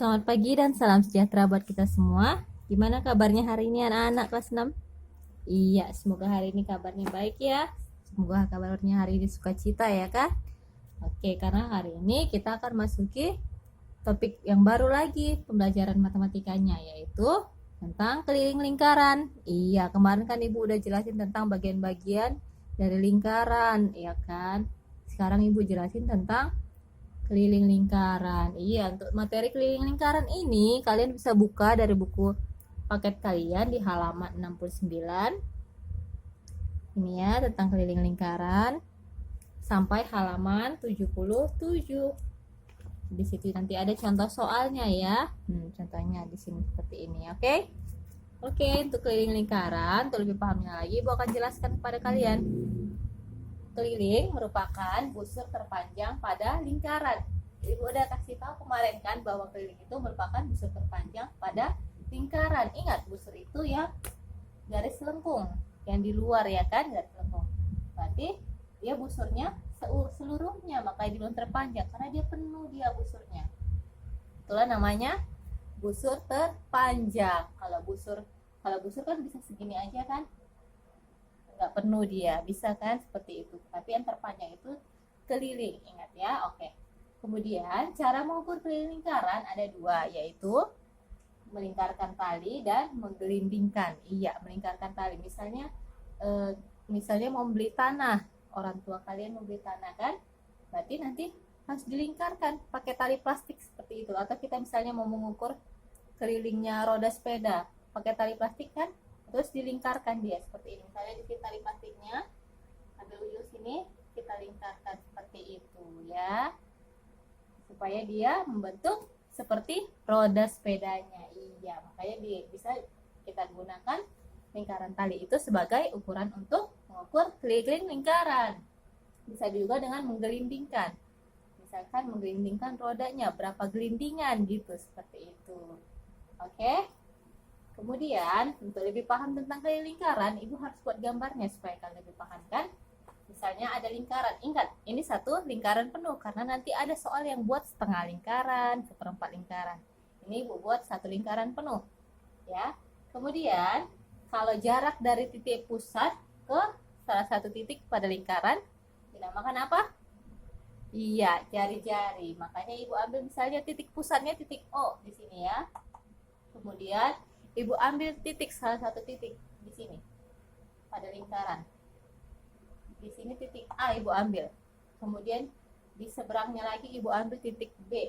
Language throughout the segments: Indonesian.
Selamat pagi dan salam sejahtera buat kita semua. Gimana kabarnya hari ini anak-anak kelas 6? Iya, semoga hari ini kabarnya baik ya. Semoga kabarnya hari ini sukacita ya kan? Oke, karena hari ini kita akan masuki topik yang baru lagi pembelajaran matematikanya, yaitu tentang keliling lingkaran. Iya, kemarin kan Ibu udah jelasin tentang bagian-bagian dari lingkaran, ya kan? Sekarang Ibu jelasin tentang keliling lingkaran. Iya, untuk materi keliling lingkaran ini kalian bisa buka dari buku paket kalian di halaman 69. Ini ya, tentang keliling lingkaran sampai halaman 77. Di situ nanti ada contoh soalnya ya. Contohnya di sini seperti ini, oke? Oke, untuk keliling lingkaran, untuk lebih pahamnya lagi, Ibu akan jelaskan kepada kalian. Keliling merupakan busur terpanjang pada lingkaran. Ibu udah kasih tahu kemarin kan bahwa keliling itu merupakan busur terpanjang pada lingkaran. Ingat, busur itu yang garis lengkung, yang di luar ya kan, garis lengkung. Berarti dia busurnya seluruhnya, makanya dibilang terpanjang karena dia penuh dia busurnya. Itulah namanya busur terpanjang. Kalau busur kan bisa segini aja kan, nggak penuh dia, bisa kan seperti itu. Tapi yang terpanjang itu keliling, ingat ya. Oke, kemudian cara mengukur keliling lingkaran ada dua, yaitu melingkarkan tali dan menggelindingkan. Iya, melingkarkan tali. Misalnya mau beli tanah, orang tua kalian mau beli tanah kan, berarti nanti harus dilingkarkan pakai tali plastik seperti itu. Atau kita misalnya mau mengukur kelilingnya roda sepeda pakai tali plastik kan, terus dilingkarkan dia seperti ini. Misalnya di sini tali plastiknya, ambil ujung sini, kita lingkarkan seperti itu ya, supaya dia membentuk seperti roda sepedanya. Iya, makanya bisa kita gunakan lingkaran tali itu sebagai ukuran untuk mengukur keliling lingkaran. Bisa juga dengan menggelindingkan, misalkan menggelindingkan rodanya berapa gelindingan gitu, seperti itu. Oke. Kemudian, untuk lebih paham tentang keliling lingkaran, Ibu harus buat gambarnya supaya kalian lebih paham kan. Misalnya ada lingkaran, ingat ini satu lingkaran penuh, karena nanti ada soal yang buat setengah lingkaran, seperempat lingkaran. Ini Ibu buat satu lingkaran penuh ya. Kemudian, kalau jarak dari titik pusat ke salah satu titik pada lingkaran dinamakan apa? Iya, jari-jari. Makanya Ibu ambil misalnya titik pusatnya titik O di sini ya. Kemudian Ibu ambil titik, salah satu titik di sini pada lingkaran. Di sini titik A Ibu ambil. Kemudian di seberangnya lagi Ibu ambil titik B.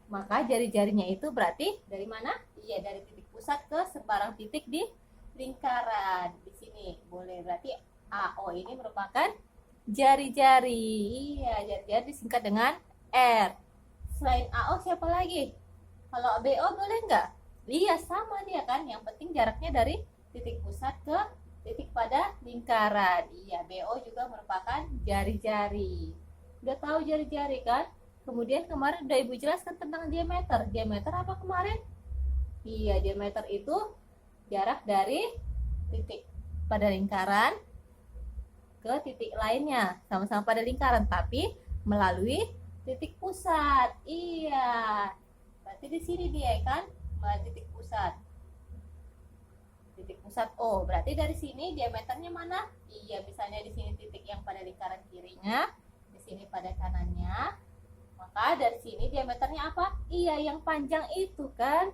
Maka jari-jarinya itu berarti dari mana? Iya, dari titik pusat ke sebarang titik di lingkaran. Di sini boleh, berarti AO ini merupakan jari-jari. Iya, jari-jari disingkat dengan R. Selain AO siapa lagi? Kalau BO boleh nggak? Iya, sama dia kan, yang penting jaraknya dari titik pusat ke titik pada lingkaran. Iya, BO juga merupakan jari-jari. Udah tahu jari-jari kan? Kemudian kemarin udah Ibu jelaskan tentang diameter. Diameter apa kemarin? Iya, diameter itu jarak dari titik pada lingkaran ke titik lainnya, sama-sama pada lingkaran, tapi melalui titik pusat. Iya, berarti di sini dia kan, titik pusat. Titik pusat O. Berarti dari sini diameternya mana? Iya, misalnya di sini titik yang pada lingkaran kirinya, di sini pada kanannya. Maka dari sini diameternya apa? Iya, yang panjang itu kan.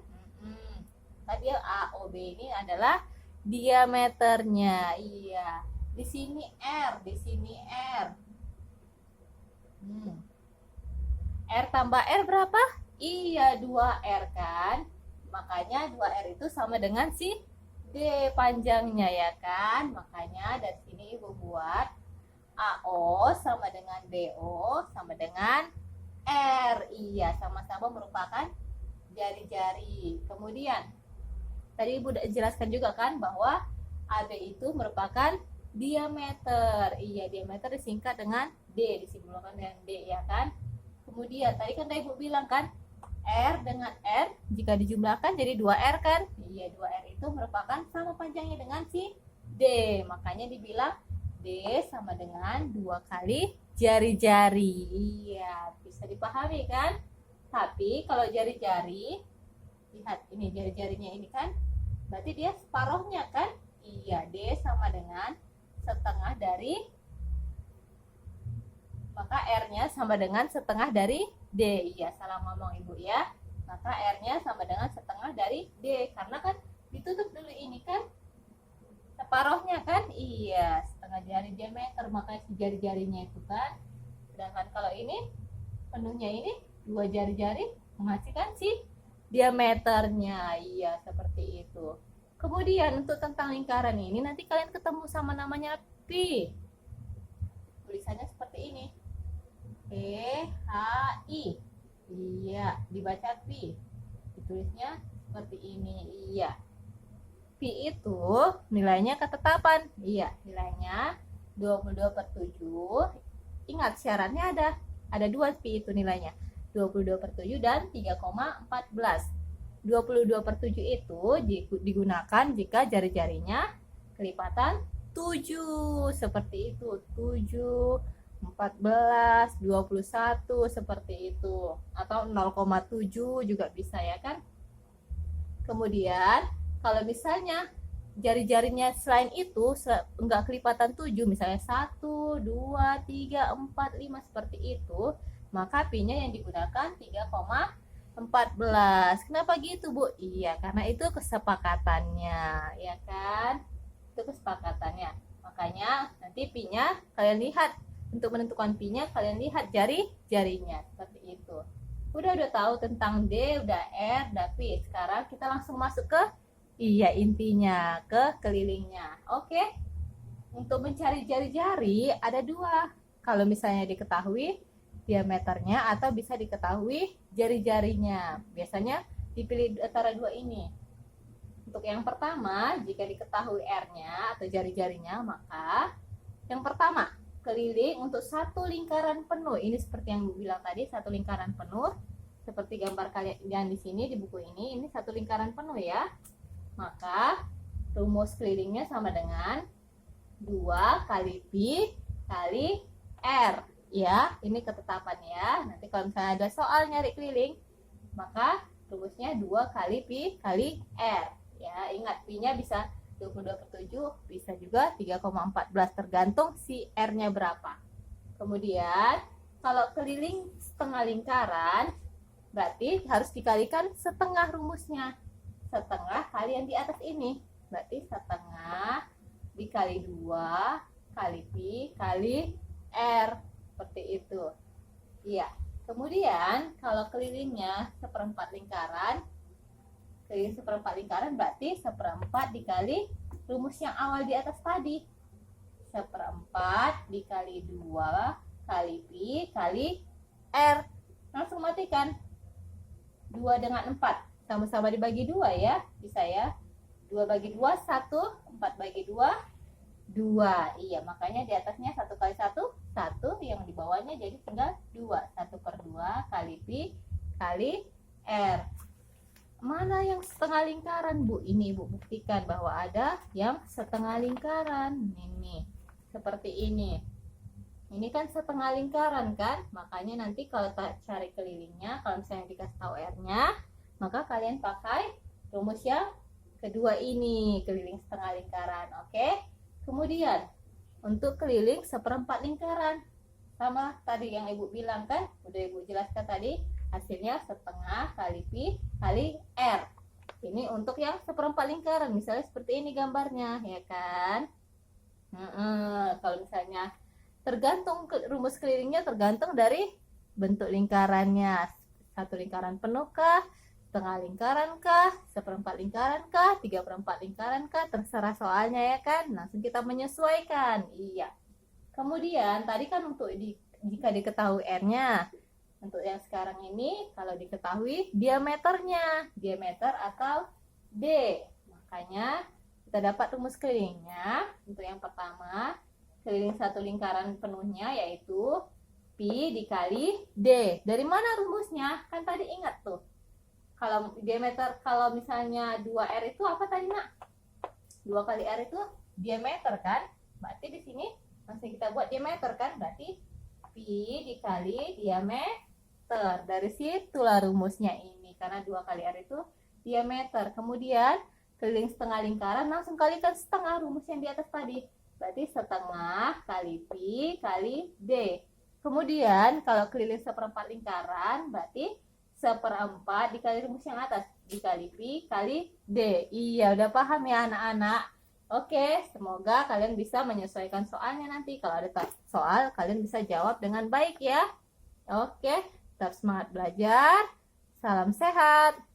Tadi AOB ini adalah diameternya. Iya. Di sini R, di sini R. R tambah R berapa? Iya, 2R kan. Makanya 2R itu sama dengan si D panjangnya ya kan. Makanya dari sini Ibu buat AO sama dengan BO sama dengan R. Iya, sama-sama merupakan jari-jari. Kemudian tadi Ibu udah jelaskan juga kan bahwa AB itu merupakan diameter. Iya, diameter disingkat dengan D, disimpulkan dengan D ya kan. Kemudian tadi kan Ibu bilang kan, R dengan R jika dijumlahkan jadi 2R kan. Iya, 2R itu merupakan sama panjangnya dengan si D. Makanya dibilang D sama dengan 2 kali jari-jari. Iya, bisa dipahami kan? Tapi kalau jari-jari, lihat ini jari-jarinya ini kan, berarti dia separuhnya kan? Iya, D sama dengan setengah dari, maka R-nya sama dengan setengah dari D. Iya, salah ngomong Ibu ya. Maka R-nya sama dengan setengah dari D. Karena kan ditutup dulu ini kan, separuhnya kan? Iya, setengah jari diameter, makanya si jari-jarinya itu kan. Sedangkan kalau ini, penuhnya ini, dua jari-jari menghasilkan si diameternya. Iya, seperti itu. Kemudian untuk tentang lingkaran ini, nanti kalian ketemu sama namanya pi. Tulisannya seperti ini. PHI. Iya, dibaca pi. Ditulisnya seperti ini. Iya. Pi itu nilainya ketetapan. Iya, nilainya 22/7. Ingat syaratnya ada dua pi itu nilainya. 22/7 dan 3,14. 22/7 itu digunakan jika jari-jarinya kelipatan 7. Seperti itu. 7, 14, 21 seperti itu. Atau 0,7 juga bisa ya kan. Kemudian kalau misalnya jari-jarinya selain itu enggak kelipatan 7, misalnya 1, 2, 3, 4, 5 seperti itu, maka pi-nya yang digunakan 3,14. Kenapa gitu, Bu? Iya, karena itu kesepakatannya, ya kan? Itu kesepakatannya. Makanya nanti pi-nya kalian lihat, untuk menentukan pi-nya kalian lihat jari-jarinya seperti itu. Udah tahu tentang D, udah R, udah pi. Sekarang kita langsung masuk ke intinya, ke kelilingnya. Oke. Untuk mencari jari-jari ada dua. Kalau misalnya diketahui diameternya atau bisa diketahui jari-jarinya. Biasanya dipilih antara dua ini. Untuk yang pertama, jika diketahui R-nya atau jari-jarinya, maka yang pertama, keliling untuk satu lingkaran penuh. Ini seperti yang Bu bilang tadi, satu lingkaran penuh. Seperti gambar kalian yang di sini di buku ini satu lingkaran penuh ya. Maka rumus kelilingnya sama dengan 2 kali pi kali R. Ya, ini ketetapan ya. Nanti kalau misalnya ada soal nyari keliling, maka rumusnya 2 kali pi kali R. Ya, ingat pi-nya bisa 22/7, bisa juga 3,14, tergantung si R-nya berapa. Kemudian, kalau keliling setengah lingkaran, berarti harus dikalikan setengah rumusnya. Setengah kali yang di atas ini. Berarti setengah dikali 2 kali pi kali R. Seperti itu. Iya. Kemudian, kalau kelilingnya seperempat lingkaran, keliling seperempat lingkaran berarti seperempat dikali rumus yang awal di atas tadi. Seperempat dikali 2 kali pi kali R. Langsung matikan. 2 dengan 4. Sama-sama dibagi 2 ya. Bisa ya. 2 bagi 2, 1. 4 bagi 2, 2. Iya, makanya di atasnya 1 kali 1, 1. Yang di bawahnya jadi tinggal 2. 1/2 kali pi kali R. Mana yang setengah lingkaran, Bu? Ini Ibu buktikan bahwa ada yang setengah lingkaran. Ini seperti ini. Ini kan setengah lingkaran kan? Makanya nanti kalau cari kelilingnya, kalau misalnya dikasih tahu R-nya, maka kalian pakai rumus yang kedua ini, keliling setengah lingkaran. Oke? Kemudian untuk keliling seperempat lingkaran, sama tadi yang Ibu bilang kan? Udah Ibu jelaskan tadi. Hasilnya setengah kali pi kali R. Ini untuk yang seperempat lingkaran. Misalnya seperti ini gambarnya, ya kan? Kalau misalnya tergantung rumus kelilingnya tergantung dari bentuk lingkarannya. Satu lingkaran penuh kah? Setengah lingkaran kah? Seperempat lingkaran kah? 3/4 lingkaran kah? Terserah soalnya ya kan? Langsung kita menyesuaikan. Iya. Kemudian tadi kan untuk jika diketahui R-nya. Untuk yang sekarang ini, kalau diketahui diameternya, diameter atau D. Makanya kita dapat rumus kelilingnya. Untuk yang pertama, keliling satu lingkaran penuhnya yaitu pi dikali D. Dari mana rumusnya? Kan tadi ingat tuh. Kalau diameter, kalau misalnya 2R itu apa tadi, Nak? 2 kali R itu diameter kan? Berarti di sini langsung kita buat diameter kan? Berarti pi dikali diameter. meter. Dari situlah rumusnya ini, karena 2 kali R itu diameter. Kemudian keliling setengah lingkaran, langsung kalikan setengah rumus yang di atas tadi. Berarti setengah kali pi kali D. Kemudian kalau keliling seperempat lingkaran, berarti seperempat dikali rumus yang atas, dikali pi kali D. Iya, udah paham ya anak-anak? Oke, semoga kalian bisa menyesuaikan soalnya nanti. Kalau ada soal, kalian bisa jawab dengan baik ya. Oke, tetap semangat belajar. Salam sehat.